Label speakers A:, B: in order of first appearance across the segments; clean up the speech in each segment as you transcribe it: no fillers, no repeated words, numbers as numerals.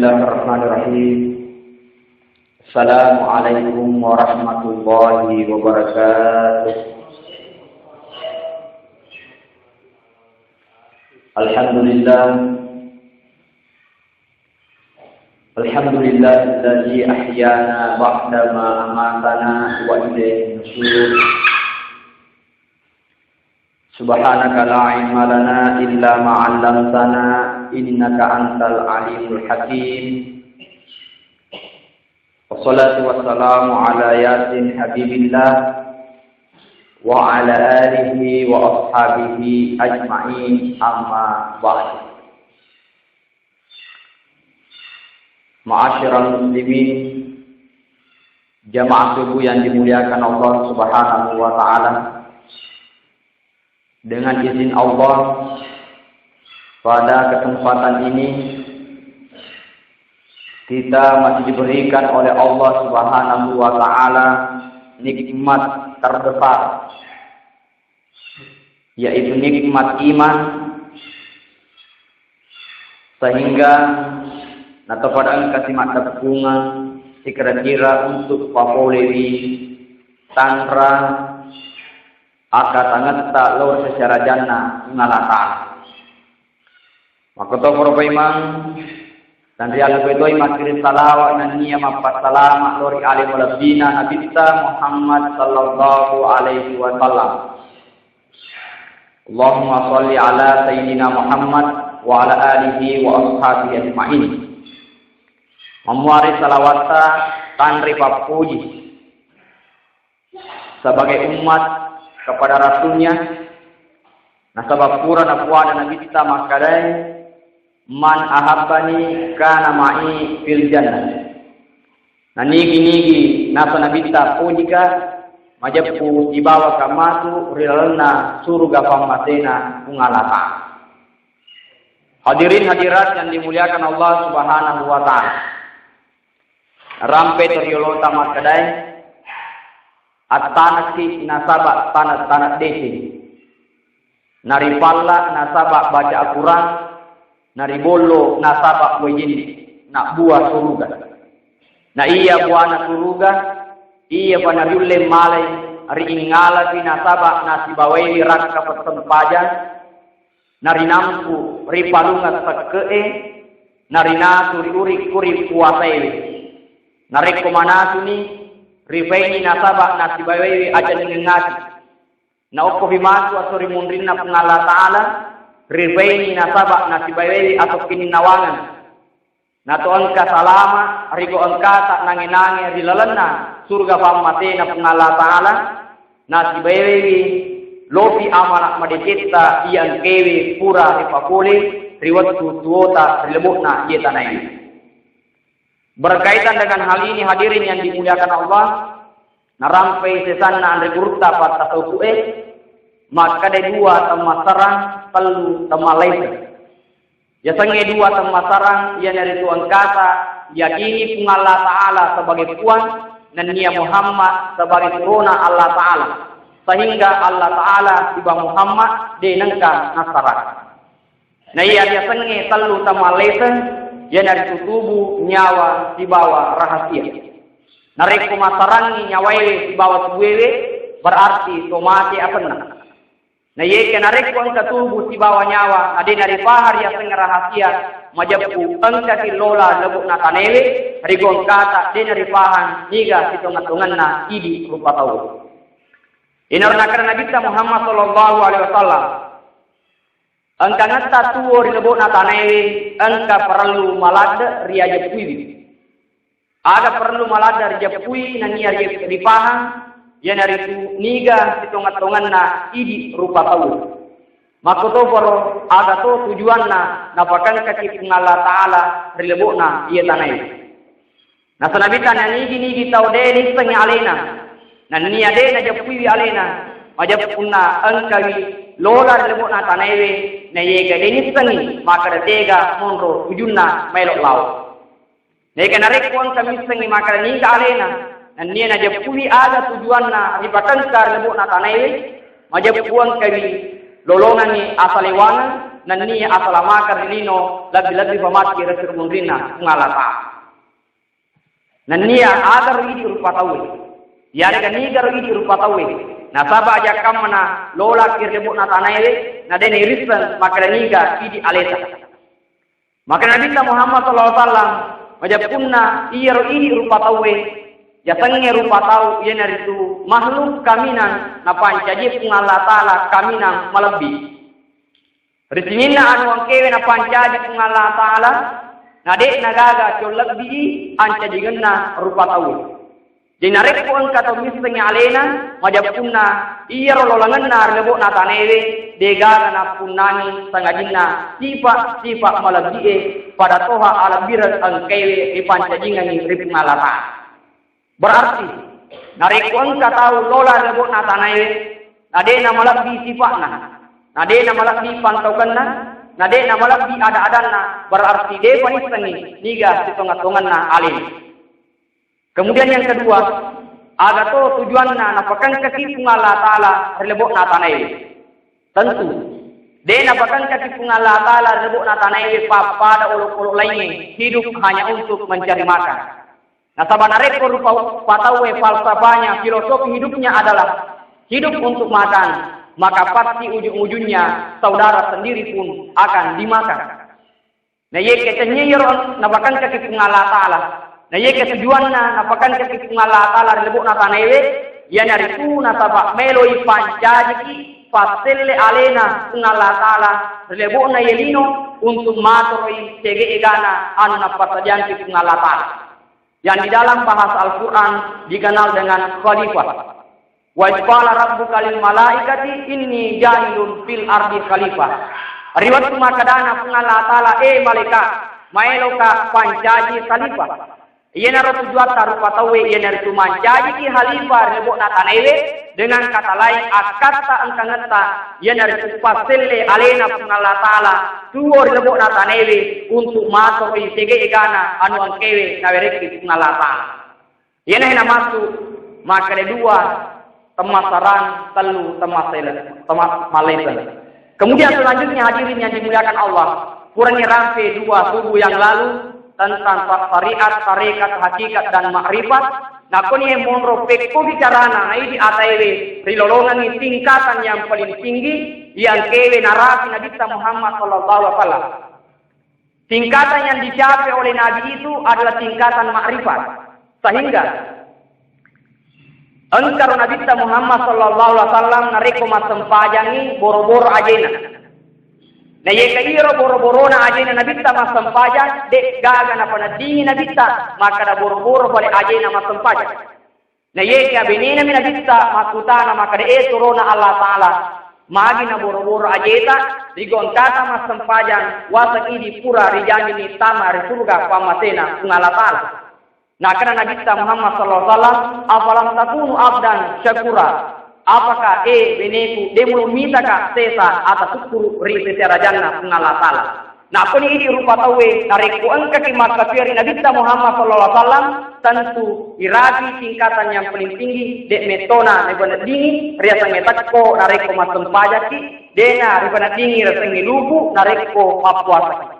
A: Bismillahirrahmanirrahim. Assalamualaikum warahmatullahi wabarakatuh. Alhamdulillahilladzi ahyana ba'dama amatana wa ilaihi nusyur. Subhanaka la ilma lana illa ma 'allamtana innaka antal alimul hakim. Wassalatu wassalamu ala yasin habibillah wa ala alihi wa ashabihi ajma'in, amma ba'd. Ma'asyiral muslimin, jamaah subuh yang dimuliakan Allah Subhanahu wa taala. Dengan izin Allah, pada kesempatan ini kita masih diberikan oleh Allah Subhanahu wa taala nikmat terbesar, yaitu nikmat iman, sehingga atau pada angka simak tepungan sekira-kira untuk papolewi tanra akatangat tak lor secara jannah ngalatan. Maka to para imam dan rial bedo imakir salawat dan niya mapasalama lori alim walabina nabi kita Muhammad sallallahu alaihi wasallam. Allahumma shalli ala sayyidina Muhammad wa ala alihi wa ashabihi ajma'in. Memuari salawata tanri papuji sebagai umat kepada Rasulnya. Nasabah pura nabuana nabi kita makadai man ahabbani kana ma'i fil jannah. Nigi nasa nabi kita pujika majapu dibawa kamatu rilana surga pamatena ungalata. Hadirin hadirat yang dimuliakan Allah Subhanahu wa taala. Rampe teriolota makadai at-tanasi nasaba tanat desi. Nari palla nasaba baca Al-Quran, nari bolo nasaba wajin nak buah suruga. Na iya buah na suruga, iya panadulle malay ri ingala fi nasaba nasibawai rakka petempajan, nari nampu ri palunga sakee, nari nasu ri uri kuri puasai. Nari komanasu ni rifaini nasaba nasibawai aja ngengati. Na uko bimasu asuri mundrina pengala ta'ala rifaini nasaba nasibawai atau kininawangan. Na to angka salama rigo angka tak nange-nange rilalana surga pamatena pengala ta'ala nasibawai lopi amalak madikita iyan kewe pura ripapole riwatu tuota rilebukna iya tanah ini. Berkaitan dengan hal ini hadirin yang dimuliakan Allah, narampai sesana andre gurta pada tasawufe, maka ada dua temasarang perlu temalaisa. Ya sange dua temasarang yang dari Tuhan kata, yakini Allah Ta'ala sebagai Tuhan dan Nia Muhammad sebagai turuna Allah Ta'ala. Sehingga Allah Ta'ala tiba Muhammad denengkan nasara. Nah iya dia sange perlu temalaisa. Yang dari tubuh nyawa di bawah rahasia. Narik kumasarangi nyawai di bawah tubuhwe berarti tomati apena. Nah ye narik angka tubuh di bawah nyawa ada dari pahar yang tengah rahasia majabu angka tilola lebuk nakanele rigon kata de dari pahan niga hitungan-hitunganna idi rupa tahu. Inarna karena Nabi Muhammad sallallahu alaihi wasallam angka ngata tuor lebok na tanewi angka perlu malada riaja puiwi. Ada perlu malada riaja puiwi na niya ripahan yan dari tu niga hitungan-hitungan na idi rupa tahu. Maka to paro ada to tujuan na napakan kaki Allah Ta'ala rilebok na iya tanewi. Na sanabitan na nigi tau deni sengi alena. Na niya de na japuiwi alena. Majap punna angkawi lola lebok na tanewe na yega denis sangi maka tega monro ujunna melok law. Nega narik kuang kami sangi maka ni ka alena nan niya na japuwi ada tujuan na ribatan kar lebok na tanewe majap kuang kami lolongan ni asalewangan nania asalamakan lino lebih-lebih pamat kira sermundrina ngalata. Nania agar ini rupa tahu. Ya dengan nigar ini rupa tahu. Nah sabah aja kamana lola kirlebuk na tanai na deni risban maka niga idi aleta. Maka Nabi Muhammad sallallahu alaihi wasallam majapunna iya ini rupa tahu. Ya tenge rupa tahu ia naritu makhluk kaminan na pancaji Allah taala kaminan malebi. Risinina anu angkewe na pancaji Allah taala na dek nagaga colabi ancajigenna rupa tahu. Jadi narek pun kata misengnya alena majapunna iya rololangenna lebok na tanewe dega na punani sangajinna sifat malebi pada toha alabirat angkewe di pancajingan ripun Allah taala. Berarti narikun tahu lola lebok na tanai nade nama lebih sifatna nade nama lebih pantaukanna nade nama lebih ada-adanna berarti de panisengi niga sitongat-tonganna alim. Kemudian yang kedua ada to tujuanna napakan kaki Allah taala lebok na tanai. Tentu de napakan kaki Allah taala lebok na tanai pada uluk-uluk lainnya hidup hanya untuk mencari makan. Nah, sabanare rupa patawe falsafahnya, filosofi hidupnya adalah hidup untuk makan, maka pasti ujung-ujungnya saudara sendiri pun akan dimakan. Nah, ye ketenya yeron nabakan ke Allah taala. Nah, ye ketujuanna nabakan ke Allah taala lebok na tanewe, ya nariku nasaba meloi pancaji faselle alena Allah taala lebok na yelino untuk matoroi sege egana anu napasajan ke Allah taala. Yang di dalam bahasa Al-Quran dikenal dengan khalifah. Wa qala rabbuka lil malaikati inni ja'ilun fil ardi khalifah. Riwayat makadana Allah taala malaikat maeloka pancaji khalifah. Ieu naruh tujuan tarupa tawe ieu naruh mancaji ki khalifah rebok na tanewe dengan kata lain akata engkangeta ieu naruh paselle alena Allah taala tuor rebok na tanewe untuk mato sege egana anu angkewe nawereki Allah taala. Ieu na masuk maka dua temasaran telu temasalesan. Kemudian selanjutnya hadirin yang dimuliakan Allah, kurangnya rampe dua subuh yang lalu tentang syariat, tarekat, hakikat dan makrifat. Nah, kuni monro pekko bicarana na ini ataiwe rilolongan ini tingkatan yang paling tinggi yang kewe narasi Nabi Muhammad sallallahu alaihi wasallam. Tingkatan yang dicapai oleh Nabi itu adalah tingkatan makrifat. Sehingga engkar Nabi Muhammad sallallahu alaihi wasallam nareko masempajangi boro-boro ajena. Nah, ye kairo boro-boro na ajena Nabi masempajan dek gaga na panadini Nabi maka da boro-boro bale ajena masempajan. Nah, ye ka benina mi Nabi makutana maka de turuna Allah taala magi na boro-boro ajeta digontata masempajan wasa idi pura rijani ni tama surga pamatena ngala taala. Nah, karena Nabi Muhammad sallallahu alaihi wasallam afalam takunu abdan syakura. Apakah beneku demulu minta ka sesa atas syukur ri sesera jannah Allah taala. Nah, kuni ini rupa tawe tariku engka ki makafir Nabi Muhammad sallallahu alaihi wasallam tentu iragi tingkatan yang paling tinggi dek metona nebana dini riasa ngetakko nareko masem pajaki dena ribana dini rasa ngelubu nareko mapuasa.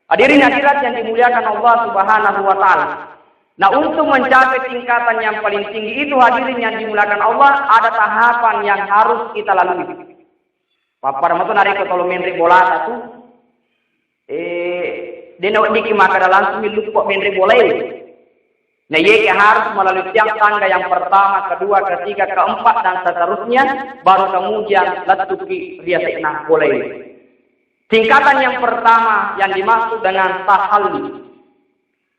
A: Hadirin hadirat yang dimuliakan Allah Subhanahu wa taala. Nah, untuk mencapai tingkatan yang paling tinggi itu hadirin yang dimuliakan Allah, ada tahapan yang harus kita lalui. Papar matu nariko tolo menri bola satu. Dena diki maka langsung lupa menri bola ini. Nah, ye harus melalui tiang tangga yang pertama, kedua, ketiga, keempat dan seterusnya, baru kemudian latuki dia sekna bola ini. Tingkatan yang pertama yang dimaksud dengan tahalli.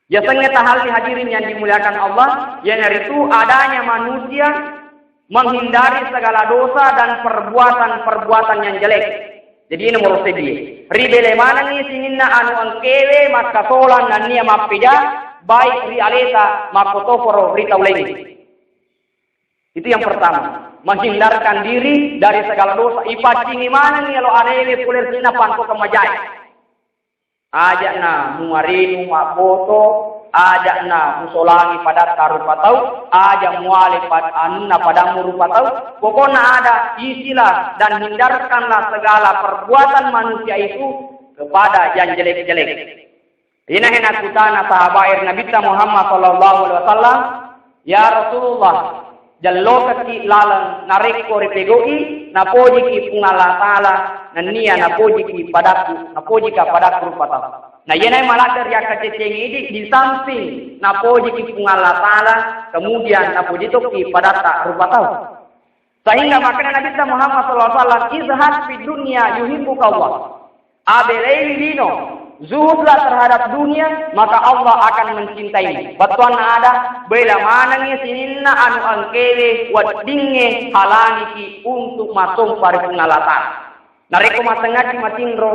A: Biasanya tahalli hadirin yang dimuliakan Allah, yang itu adanya manusia menghindari segala dosa dan perbuatan-perbuatan yang jelek. Jadi ini menurut dia. Ribele mana nih singinna anu angkewe maka solan dan nia mapija baik ri aleta makotoforo ri tauleni. Itu yang pertama. Menghindarkan diri dari segala dosa. Ipacingi mana nih lo anewe kulir sina panto kemajai. Ajak na muarinu maboto, ajak na musolangi pada tarupa tau, ajak muale anna pada murupa tau. Pokoknya ada istilah dan hindarkanlah segala perbuatan manusia itu kepada yang jelek-jelek. Ini hendak kutana sahabat Nabi Muhammad sallallahu alaihi wasallam, ya Rasulullah, jallo kaki lalang nareko repegoi napoji ki pungala taala nania napoji ki padaku napoji ka padaku rupata. Nah yenai malakar ya kaceceng ini di samping napoji ki pungala taala kemudian napoji to ki padata rupata. Sehingga makanya Nabi Muhammad sallallahu alaihi wasallam izhad fi dunya yuhibbuka Allah. Abelai dino zuhudlah terhadap dunia, maka Allah akan mencintai. Batuan ada bela manangnya sininna anu angkele wadinge halaniki untuk masuk pada pengalatan. Nareko matengati matinro,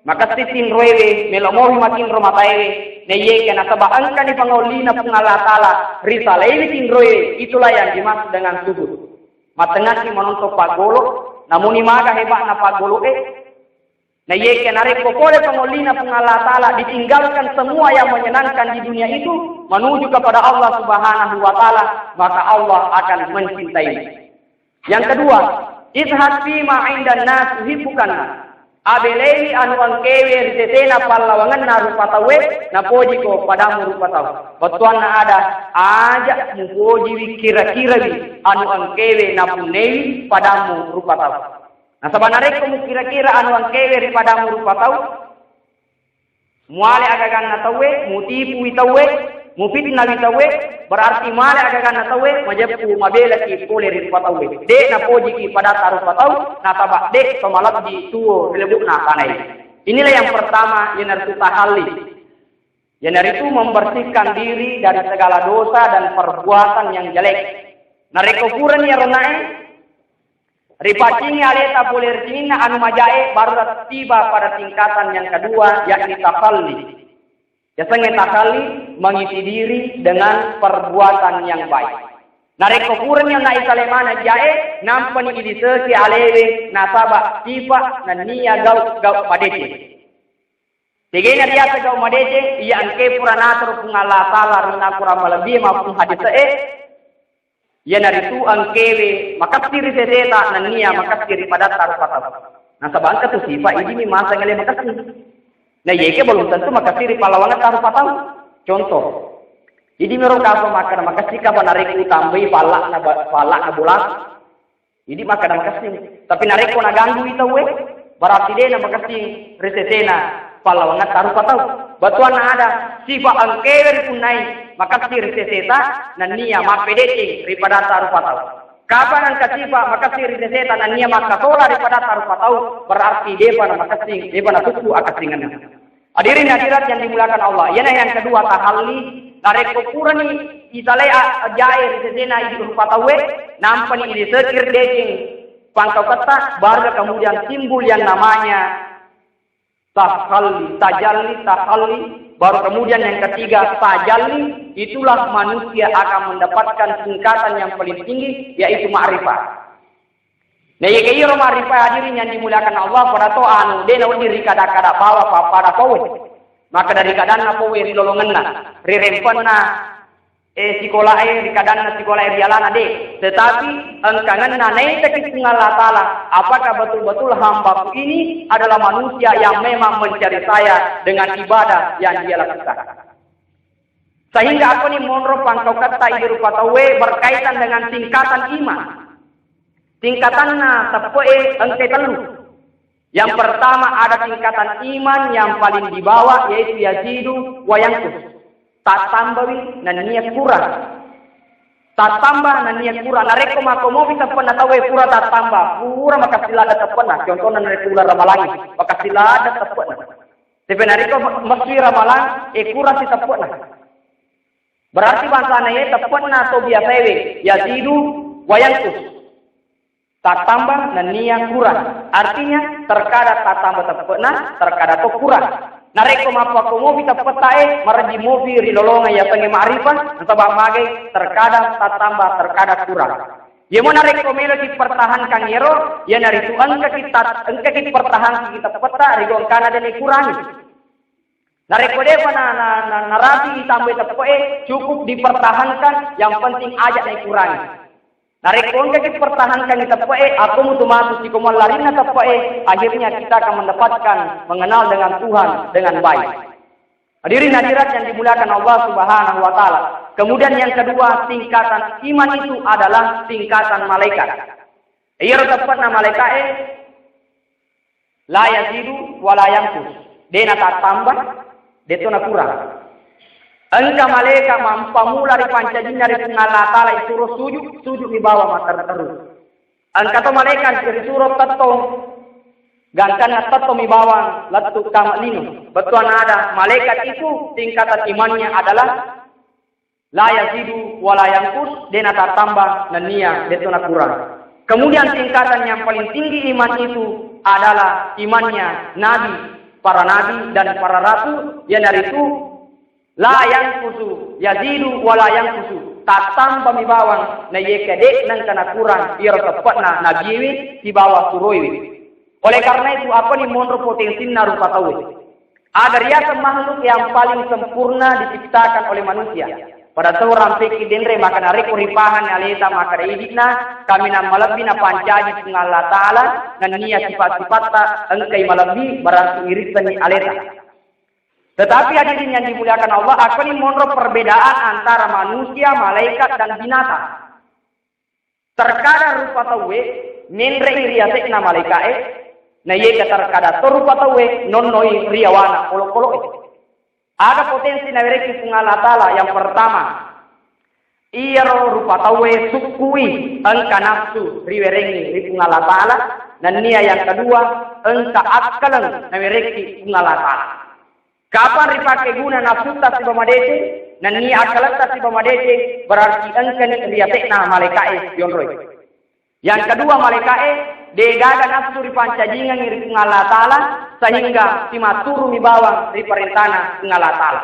A: maka sitin roewe melomohi matinro mataewe neye kana sabangkan di pangolina pengalatala risalewi tinroe, itulah yang dimaksud dengan zuhud. Matengati menonton pagolo, namun imaga hebat na pagolo nah ye kenare pokoknya pengolina pengalah taala ditinggalkan semua yang menyenangkan di dunia itu menuju kepada Allah Subhanahu wa taala, maka Allah akan mencintai. Yang kedua, izhad fi ma 'indan nas yuhibbukan. Abelei anu angkewe ritetena pallawangan na rupatawe na poji ko padamu rupataw. Batuan na ada aja mupoji kira-kira anu angkewe na punewi padamu rupataw. Nah sebenarnya kamu kira-kira anu angkewe daripada murupa tahu, muale agagan na tawe, mutipu itawe, mufitna itawe, berarti muale agagan na tawe, majapu mabela ki pole daripa tawe. Dek na poji ki pada tarupa tahu, na tabak dek pemalap di tuo dilebuk na kanai. Inilah yang pertama yang harus tahalli. Yang itu membersihkan diri dari segala dosa dan perbuatan yang jelek. Nah rekopuran ya ronai. Ripacingi aleta boleh rinina anu majae baru tiba pada tingkatan yang kedua yakni takalli. Biasanya takalli mengisi diri dengan perbuatan yang baik. Nareko kuren yang naik salemana jae nampani idi seki alewe nasaba tiba nania gau padete. Tegena dia gau madete ia anke puranator pungala tala rina pura malebih maupun hadis ya naritu angkewe makasiri seseta nania makasiri pada tarupata. Nah sabangka tu sifa ini ni masa ngale makasiri. Nah yeke belum tentu makasiri palawangan tarupata. Contoh. Jadi merong kaso makan makasih ka banariku tambai palak na bulas. Jadi makan makasih. Tapi nariku na ganggu itu we. Berarti dia na makasih resesena palawangan tarupata. Batuan ada sifa angkewe punai makasih reseseta nania mapedete daripada tarupatau. Kapan ang kasipa makasih reseseta nania makatola daripada tarupatau berarti dia pada makasih dia pada tuku akasingan. Hadirin hadirat yang dimuliakan Allah. Yang kedua tahalli nareko kurani isalai ajae resesena itu rupatawe nampani ini sekir deking pangkau kata baru kemudian timbul yang namanya tahalli, tahalli. Baru kemudian yang ketiga tajalli, itulah manusia akan mendapatkan tingkatan yang paling tinggi yaitu ma'rifah. Nah yeke iro ma'rifah hadirin yang dimuliakan Allah pada to anu dena diri kada-kada bawa pada kowe. Maka dari kadana kowe rilolongenna, rirempenna sekolah di kadana sekolah bialana de. Tetapi engkangenna naik ke Allah Taala, apakah betul-betul hambaku ini adalah manusia yang memang mencari saya dengan ibadah yang dia lakukan. Sehingga aku ni monro pangkau kata ini rupa tawe berkaitan dengan tingkatan iman. Tingkatannya tepoe engke telu. Yang pertama ada tingkatan iman yang paling di bawah yaitu yazidu wa yanqus. Tak tambawi na niat kurang. Tak tambah na niat kurang. Nareko mako mo bisa pernah tahu pura tak tambah. Pura maka silada tak pernah. Contohnya nareko ular ramalangi. Maka silada tak pernah. Tapi nareko mesti ramalan kura si tak pernah. Berarti bahasa naya tak pernah atau biasa yazidu wa yanqus. Tak tambah na niat kurang. Artinya terkadang tak tambah tak pernah, terkadang tak kurang. Nareko mapa ko mo bita petae maraji mobi rilolonga ya pengen ma'rifah atau magai terkadang tak tambah terkadang kurang. Ya mo nareko melo dipertahankan yero ya naritu angka kita pertahankan kita peta rigo kana dene kurangi. Nareko depa na narasi tambah tepoe cukup dipertahankan, yang penting ajak naik kurangi. Nareko kita pertahankan di tepoe, aku mutu masuk di komal larina tepoe, akhirnya kita akan mendapatkan mengenal dengan Tuhan dengan baik. Hadirin hadirat yang dimuliakan Allah Subhanahu wa taala. Kemudian yang kedua, tingkatan iman itu adalah tingkatan malaikat. Ia tepatna malaikat la yazidu wa la yanqus. Dia tak tambah, dia tu nak kurang. Engkau malaikat mampamula di pancajin dari Allah Ta'ala disuruh sujud di bawah mata terus. Engkau tu malaikat disuruh tetong, gangkan tetong di bawah letuk kamalinu. Betul ada malaikat itu tingkatan imannya adalah la yazidu wa la yanqus, dia tak tambah dan dia tu nak kurang. Kemudian tingkatan yang paling tinggi iman itu adalah imannya nabi, para nabi dan para rasul, yang dari itu la yanqusu yazidu wa la yanqusu, tak tambah mi bawang na yekade nang kana kurang ia tepatna nabiwi di bawah suroi. Oleh karena itu apa ni monro potensi rupa tahu agar ia makhluk yang paling sempurna diciptakan oleh manusia. Pada seorang fikir denre maka narik ripahan alita maka idina kami nam malabina pancaji dengan Allah Ta'ala dan niat sifat-sifat engkai malabi berarti irisan ni alita. Tetapi hadirin yang dimuliakan Allah, aku ini monro perbedaan antara manusia, malaikat dan binatang. Terkadang rupa tawe nenre iriasekna malaikat na ye terkadang rupa tawe nonnoi riawana kolok-kolok. Ada potensi nawereki dengan Allah Ta'ala. Yang pertama, ia rupa tawe sukui engka nafsu riwerengi dengan Allah Ta'ala. Dan nia yang kedua, engka akalan nawereki dengan Allah Ta'ala. Kapan ripake guna nafsu tasi bamadete, dan nia akalan tasi bamadete, berarti engka ni riatekna malaikai yonroi. Yang kedua malaikai, degaga nafsu ripancajingan iri dengan Allah Ta'ala, sehingga si maturu mi bawang di perintana dengan Allah Ta'ala.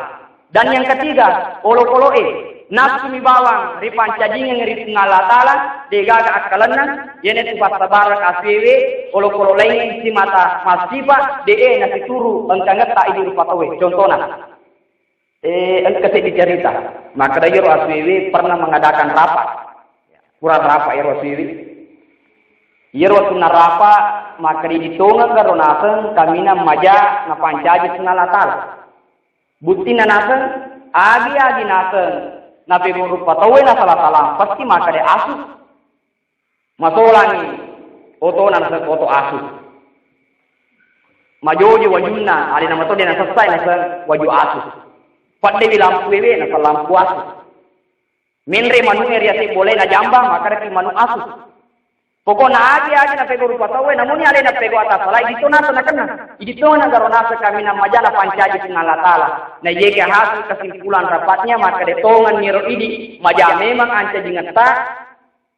A: Dan yang ketiga, olo-oloe, nafsu mi bawang di pancajingan iri dengan Allah Ta'ala, degaga akalanna, yaitu pasabarak aswewe, olo-olo lain si mata masifa, nasi turu, engkang ngeta ini rupa tawe. Contohnya, engkang dicerita, maka dayo aswewe pernah mengadakan rapat, kurang rapat ya aswewe. Ia waktu narapa maka ditonga karo nasen kamina maja na pancaji senala tal. Bukti na nasen agi nasen na peguru patawe na salah pasti maka de asu. Masolangi oto na nasen oto asu. Majoji wajuna ali nama to de na selesai nasen waju asu. Padde lampu wewe na lampu asu. Menre manu ria boleh na jamba maka de manu asu. Pokoknya aja na pego rupa tawe namun ale na pego atas salah itu na kena itu na garona kami na majana pancaji dengan Allah Ta'ala na yeke hasil kesimpulan rapatnya maka detongan niro idi maja memang anca jingata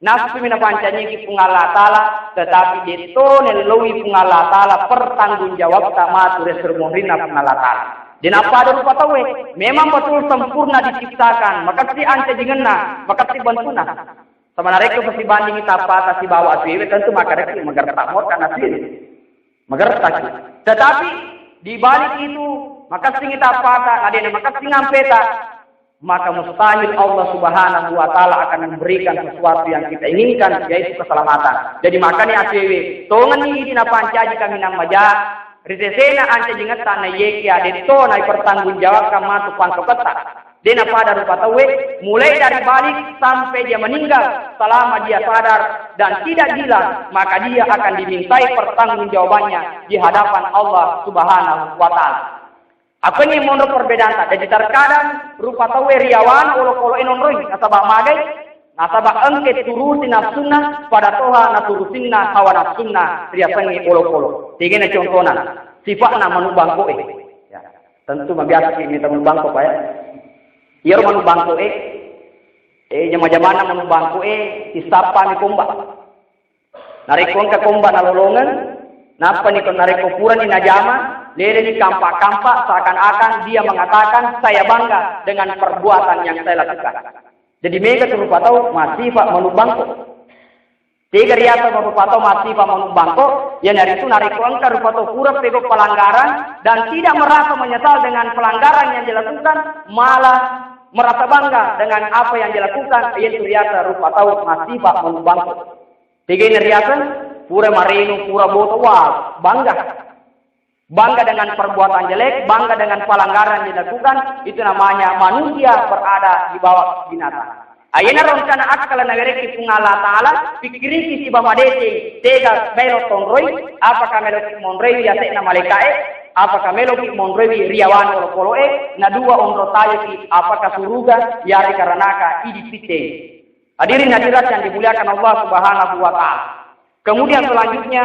A: nafsu mina pancanya ki Allah Ta'ala tetapi detone lewi Allah Ta'ala pertanggungjawab sama tures sermonrina Allah Ta'ala. Dan apa ada rupa tawe memang betul sempurna diciptakan maka si anca jingena maka si bantuna. Sama nareko pasti banding apa kasih bawa aswewe tentu maka mereka mengertak mot karena sini mengertak. Tetapi di balik itu maka sing kita apa ada yang maka sing ngampeta maka mustahil Allah Subhanahu wa Ta'ala akan memberikan sesuatu yang kita inginkan yaitu keselamatan. Jadi makanya aswewe tongan ni dina pancaji kami nang maja risesena ante jingata na yeki ade to na pertanggungjawab kama tu pangkoketa. Dena pada rupa tawe mulai dari balik sampai dia meninggal selama dia sadar dan tidak gila maka dia akan dimintai pertanggungjawabannya di hadapan Allah Subhanahu wa Ta'ala. Apa ini menurut perbedaan tak? Jadi terkadang rupa tawe riawan olo-olo enonroi nasabah magai nasabah engke turuti nafsunna pada toha naturusinna hawa nafsunna riasangi olo-olo. Tiga contohnya sifatna manubang koe. Ya, tentu biasa kita minta manubang koe ya. Ia manu bangko jama-jamana manu bangko isapa ni kumba. Narikon ka kumba na lolongan, napa ni kon nariko pura ni najama, lele ni kampak-kampak seakan-akan dia mengatakan saya bangga dengan perbuatan yang saya lakukan. Jadi mereka serupa tahu masih pak manu bangko. Tiga riasa berupato mati pamanung bangko, yang dari itu nariko angka rupato pura pego pelanggaran dan tidak merasa menyesal dengan pelanggaran yang dilakukan, malah merasa bangga dengan apa yang dilakukan, yaitu riasa rupato mati pamanung bangko. Tiga ini riasa pura marino, pura boto, wah bangga. Bangga dengan perbuatan jelek, bangga dengan pelanggaran yang dilakukan, itu namanya manusia berada di bawah binatang. Ayana roncana akal nagereki pungala taala pikiri kisi bamadete tega melo tonroi apakah melo monroi ya tena malekae apakah melo monroi riawan olo poloe na dua onro tayo ki apakah suruga yari karanaka idi pite. Hadirin hadirat yang dimuliakan Allah Subhanahu wa taala. Kemudian selanjutnya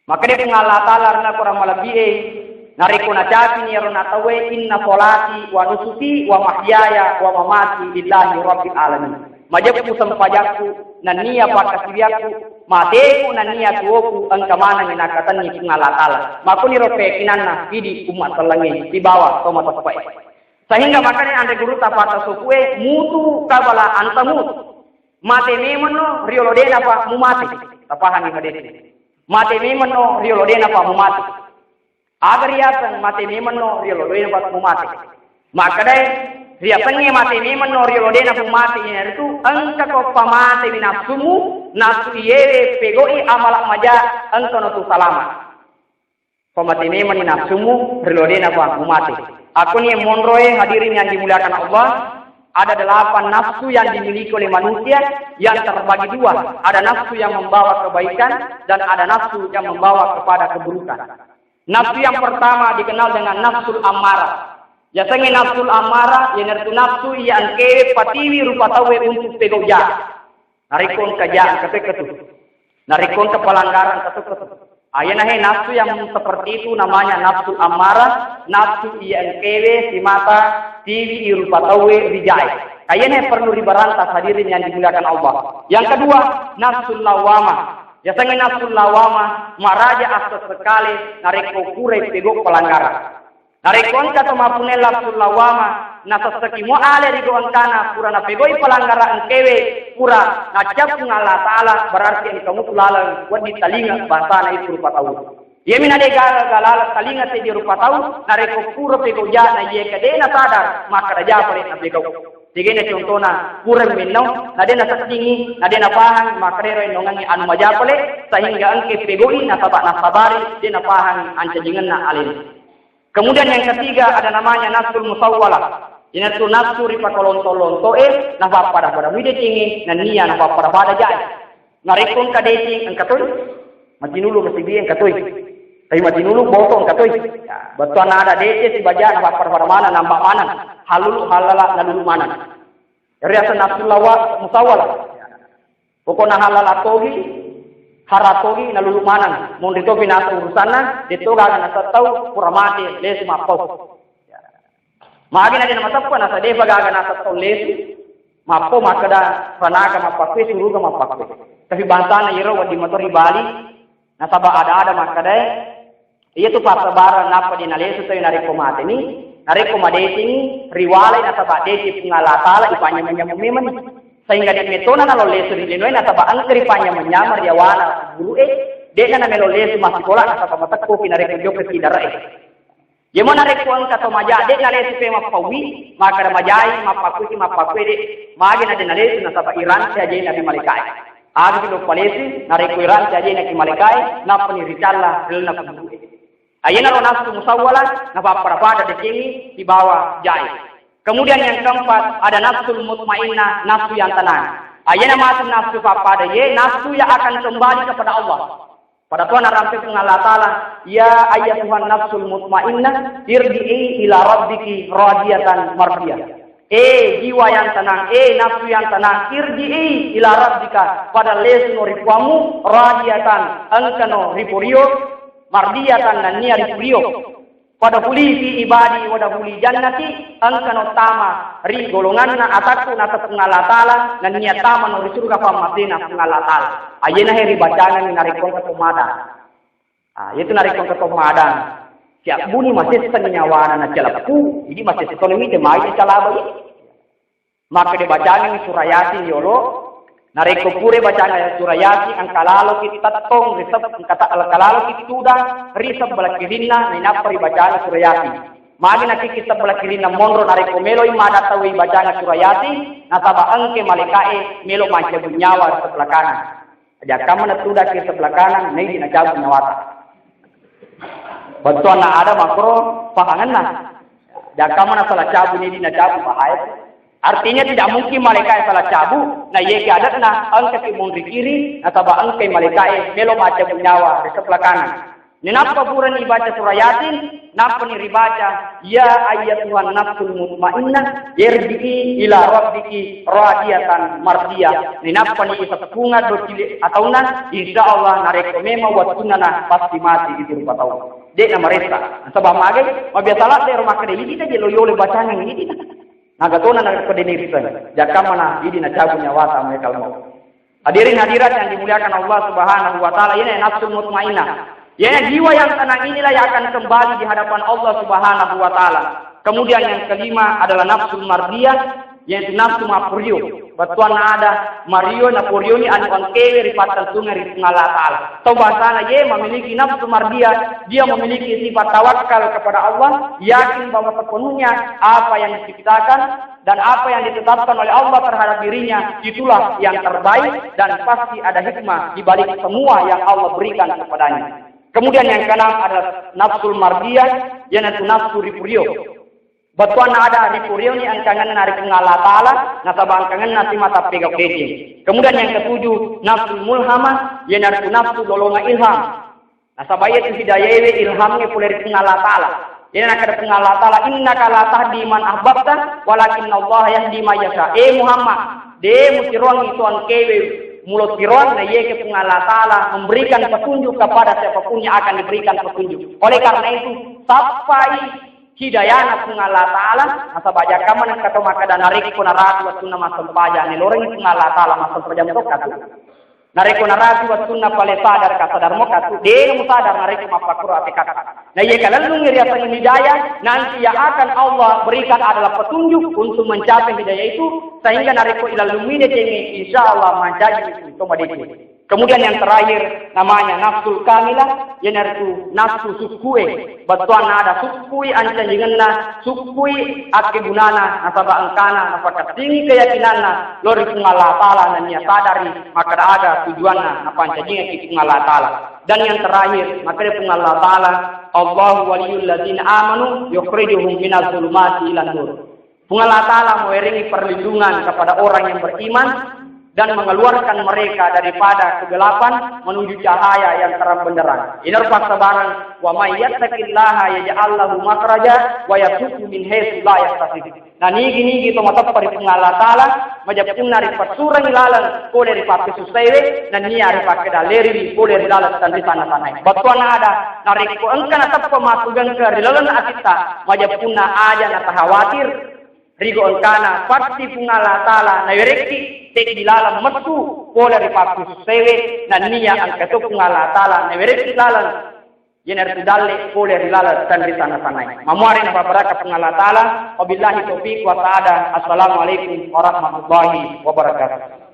A: maka dia pungala taala na kurang malabie nariko na chapi ni ron atawe inna solati wa nusuki wa mahyaya wa mamati lillahi rabbil alamin. Majabu sampajaku na niya pakasiriaku mateku na niya tuoku ang kamana ni nakatan ni pingalatala. Makuni rope kinanna idi umat salangi di bawah toma taspai. Sehingga makanya ande guru tapata sukue mutu kabala antamut. Mate memeno riolodena pa mumati. Tapahan ni madesi. Mate memeno riolodena pa mumati. Agar riasan mati memeno riolodena pas mumati. Maka dai riasannya mati memeno riolodena mumati ini itu angka ko pamate binafsumu nafsu iye pegoi amalak maja angka tu salama. Pamati memeno nafsumu riolodena pas mumati. Aku ni monroe hadirin yang dimuliakan Allah. Ada 8 nafsu yang dimiliki oleh manusia yang terbagi dua. Ada nafsu yang membawa kebaikan dan ada nafsu yang membawa kepada keburukan. Nafsu yang pertama dikenal dengan nafsul amarah. Jasanya nafsul amarah yang itu nafsu yang ke patiwi rupa tawe untuk pegoja. Narikon kejaan ketu. Narikon kepelanggaran ketu. Ayana he nafsu yang seperti itu namanya nafsul amarah, nafsu yang kewe si mata tiwi rupa tawe rijai. Ayana perlu dibarantas hadirin yang dimuliakan Allah. Yang kedua, nafsul lawamah. Jasanya nafsul lawama maraja asas sekali nariko kure pegok pelanggaran. Nariko angka tomapune nafsul lawama nasas sekimo ale rigo angkana pura na pegoi pelanggaran kewe pura ngacap ngala taala berarti yang kamu tulalang buat di talinga bahasa itu rupa tahu. Ia mina de galala talinga te di rupa tahu nariko pura pegok ja na ye kadena sadar maka raja pare na pegok. Tiga ini contohnya kurang minum, nade na tertinggi, nade na pahang, makrero inongangi anu majapole, sehingga angke pegoi na sabari, dia na pahang ancajangan na alim. Kemudian yang ketiga ada namanya nafsul musawwalah. Ini tu nafsu ripa kolonto na pada mide tinggi, na niya na pada jai. Narikon kadeting ang katoy, matinulu masibi ang katoy. Tapi matinulu botong katoy. Betul ada dece si baja na pada mana nampak mana. Halul halala nalulu mana. Riasa nafsu lawa musawala. Pokoknya halal atogi, haratogi nalulu mana. Mun dito binasa urusana, dito gaga nasa tau puramati lesu mapau. Magi na din matappo nasa deva gaga nasa tau lesu mapo makada panaga mapakwe suruga mapakwe. Tapi bantana yero wadi motor Bali nasaba ada makada iya tu pasabaran napa di nalesu tayo nariko mate ni. Nariko madeting riwalay na taba deti pungalatala ipanya menyamumiman sehingga di metona na loleso di linoy na taba ang kripanya menyamar yawana guru de na melo leso masikola na taba matakko pinareko jok ke tidara yemo nareko ang katomaja de na leso pe mapawi maka majai mapakui de magi na de na leso na taba iran sa jay na malikai agi lo palesi nareko iran sa jay na malikai na paniritala na guru ayana lo nafsu musawwala napapada di sini di bawah jai. Kemudian yang keempat ada nafsul mutmainnah, nafsu yang tenang. Ayana masuk nafsu papada ye nafsu yang akan kembali kepada Allah. Pada Tuhan ramai Allah Taala, ya ayyatuhan nafsul mutmainnah, irji'i ila rabbiki radiyatan mardiyah. Jiwa yang tenang, nafsu yang tenang, irji'i ila rabbika pada lesno ripuamu radiyatan angkano ripurio mardiyatan dan niya ripurio pada huli fi ibadi wada huli jannati angkano tama ri golongan na ataku na pengalatala dan niya tama no risurga pamadina pengalatala ayena heri bacana ni narikon ka tumada itu narikon ka tumada siap bunyi masih senyawana na calaku jadi masih ekonomi de mai calaba maka de bacana ni surayati yolo Nareko pure bacaan surah Yasin ang kalalo kita tong risab ang kata al kalalo kita risab balakirinna na inapari bacaan surah Yasin. Magi nakikita balakirinna monro nareko melo imada tawi bacaan surah Yasin nasaba angke malikae melo manca bunyawa sebelah kanan. Aja kamu natuda ke sebelah kanan nei dinajabu nyawata. Bantuan na ada makro pahangan na. Aja kamu na salah cabu nei dinajabu bahaya. Artinya tidak mungkin malaikat salah cabu, na ye adat na ang ketimun di kiri, atau ang kay malaikat melo maca bunyawa di sebelah kanan. Ninapa buran ibaca surah Yasin, napa ni ribaca ya ayyatuhan nafsul mutmainnah yarji'i ila rabbiki radiyatan mardiyah. Ninapa ni isapunga do cili atauna insyaallah nareko mema wa sunnana pasti mati itu rupa tahu. Dek na maresta. Sabab mage mabiasalah de rumah kede ini dia loyole bacaan yang ini. Nagatona na kodenirisan jaka mana idi na cabunya wata mereka mau. Hadirin hadirat yang dimuliakan Allah Subhanahu wa taala, ini nafsul mutmainnah. Ya, jiwa yang tenang inilah yang akan kembali di hadapan Allah Subhanahu wa taala. Kemudian yang kelima adalah nafsul mardiyah, yaitu nafsu mapurio. Batuan ada Mario na purio ni anu angkewe ripatan sungai ri Allah taala. Tahu bahasana ye memiliki nafsu mardiyah, dia memiliki sifat tawakal kepada Allah, yakin bahwa sepenuhnya apa yang diciptakan dan apa yang ditetapkan oleh Allah terhadap dirinya itulah yang terbaik dan pasti ada hikmah di balik semua yang Allah berikan kepadanya. Kemudian yang keenam adalah nafsul mardiyah, yaitu nafsu ripurio. Batuan ada ripurio ni ang kangen narik Allah Ta'ala, nasabang kangen nasi mata pegak kecing. Kemudian yang ketujuh, nafsul mulhamah, yaitu nafsu lolonga ilham. Nasabaya itu hidayah ilhamnya puleri Allah Ta'ala. Jadi nak kata Allah Ta'ala, innaka la tahdi man ahbabta, walakin Allah yahdi man yasha. Muhammad, de musiruang itu an kewe mulut kiron na ye ke Allah Ta'ala memberikan petunjuk kepada siapapun yang akan diberikan petunjuk. Oleh karena itu, sampai hidayah na Allah Ta'ala, masa baca kaman yang kata maka dan narik ko narati wa sunna masal paja ni loreng Allah Ta'ala masal paja mo katu. Narik ko narati wa sunna pale sadar ka sadar mo katu de mo sadar narik ko mapakuro ate kata. Nah ye kalalung ngiriasan hidayah nanti yang akan Allah berikan adalah petunjuk untuk mencapai hidayah itu sehingga narik ko ilal lumine jengi insyaallah menjadi itu maditi. Kemudian yang terakhir namanya nafsul kamilah, yaitu nafsu sukue. Batuan ada sukui ancanjinganna, sukui akibunana, nasaba angkana, apakah tinggi keyakinanna, lori Allah Ta'ala dan niat sadari, maka ada tujuanna, apa ancanjingan itu Allah Ta'ala. Dan yang terakhir, maka dia Allah Ta'ala, Allahu waliyul ladzina amanu yukhrijuhum minadh dhulumati ilan nur. Allah Ta'ala mengiringi perlindungan kepada orang yang beriman dan mengeluarkan mereka daripada kegelapan menuju cahaya yang terang benderang. Ini fakta barang wa may yattaqillaha yaj'al lahu makhraja wa yarzuqhu min haitsu la yahtasib. Nah nigi gitu mata pari Allah Ta'ala majapun nari pasurang ilalan kole ri pakke sustewe dan ni ari pakke daleri kole ri dalan tan di sana-sana. Batuan ada nari ko engkana tappa masugan ke rilalan asita majapun na aja na khawatir rigo engkana pasti Allah Ta'ala na yereki tek dilalang metu pola ripakku sewe na niya ang katuk Allah Ta'ala na werek dilalang yener dalle pola dilalang tan di sana-sana. Mamuari na babaraka Allah Ta'ala. Wabillahi taufiq wa ta'ala. Assalamualaikum warahmatullahi wabarakatuh.